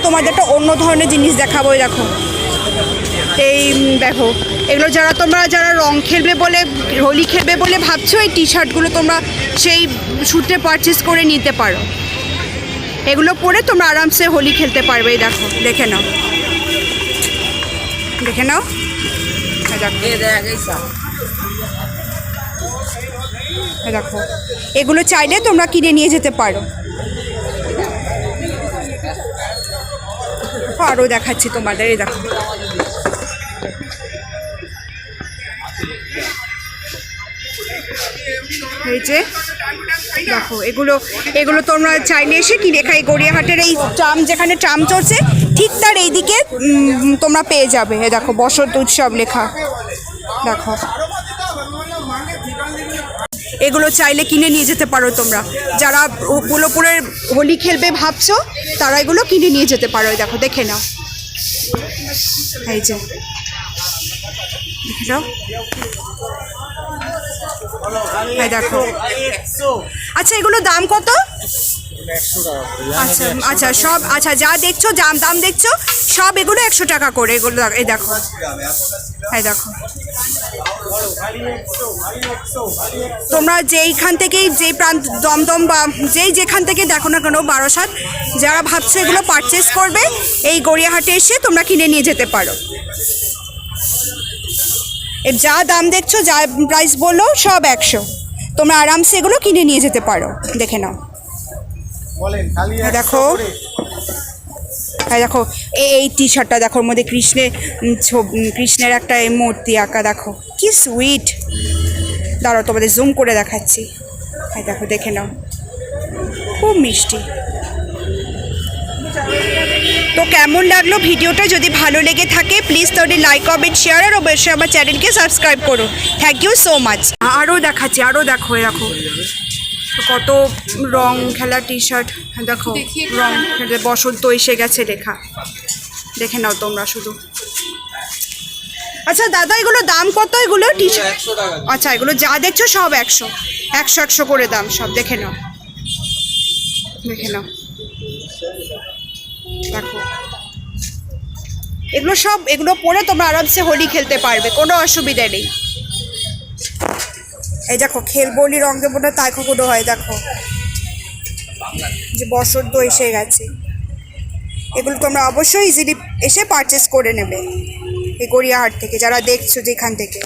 তোমাদের একটা অন্য ধরনের জিনিস দেখাবো। দেখো এই দেখো, এগুলো যারা রং খেলবে বলে, হোলি খেলবে বলে ভাবছো, এই টি শার্টগুলো তোমরা সেই সূত্রে পারচেস করে নিতে পারো। এগুলো পরে তোমরা আরামসে হোলি খেলতে পারবে। এই দেখো, দেখে নাও, দেখে নাও। দেখো, এগুলো চাইলে তোমরা কিনে নিয়ে যেতে পারো। আরও দেখাচ্ছি তোমাদের। এই দেখো, এই যে দেখো, এগুলো তোমরা চাইলে এসে কিনে খাই। গড়িয়াহাটের এই ট্রাম, যেখানে ট্রাম চলছে ঠিক তার এইদিকে তোমরা পেয়ে যাবে। এ দেখো, বসন্ত উৎসব লেখা। দেখো, এগুলো চাইলে কিনে নিয়ে যেতে পারো তোমরা। যারা বোলপুরের হোলি খেলবে ভাবছো, তারা এগুলো কিনে নিয়ে যেতে পারো। দেখো, দেখে নাও। এই যে দেখে নাও। হ্যাঁ দেখো। আচ্ছা, এগুলো দাম কত? আচ্ছা আচ্ছা, সব আচ্ছা যা দেখছো, দাম দেখছো সব এগুলো 100 টাকা করে। এগুলো এই দেখো, হ্যাঁ দেখো। তোমরা যেইখান থেকেই, যেই প্রান্ত, দমদম বা যেখান থেকে দেখো না কেন, বারাসাত, যারা ভাবছো এগুলো পারচেস করবে, এই গড়িয়াহাটে এসে তোমরা কিনে নিয়ে যেতে পারো। এর যা দাম দেখছো, যা প্রাইস বললো, সব 100। তোমরা আরামসে এগুলো কিনে নিয়ে যেতে পারো। দেখে নাও। দেখো, হ্যাঁ দেখো, এই টি শার্টটা দেখো, ওর মধ্যে কৃষ্ণের একটা মূর্তি আঁকা। দেখো কি সুইট। দাঁড়াও, তোমাদের জুম করে দেখাচ্ছি। হ্যাঁ দেখো, দেখে নাও, খুব মিষ্টি। তো কেমন লাগলো ভিডিওটা? যদি ভালো লেগে থাকে প্লিজ তাহলে লাইক, কমেন্ট, শেয়ার আর অবশ্যই আমার চ্যানেলকে সাবস্ক্রাইব করো। Thank you so much. আরও দেখাচ্ছি, আরও দেখো। দেখো কত রং খেলা টি শার্ট। দেখো, রং বসন্ত এসে গেছে লেখা। দেখে নাও তোমরা শুধু। আচ্ছা দাদা, এগুলো দাম কত? এগুলো টি শার্ট? আচ্ছা, এগুলো যা দেখছো সব 100 করে দাম সব। দেখে নাও, দেখে নাও। দেখো, এগুলো পরে তোমরা আরামসে হোলি খেলতে পারবে, কোনো অসুবিধা নেই। এই দেখো, খেলবো হোলি, রং দেবো না তাই কখনো হয়। দেখো যে বসন্ত এসে গেছে। এগুলো তোমরা অবশ্যই ইজিলি এসে পারচেস করে নেবে এই গড়িয়াহাট থেকে, যারা দেখছো যেখান থেকে।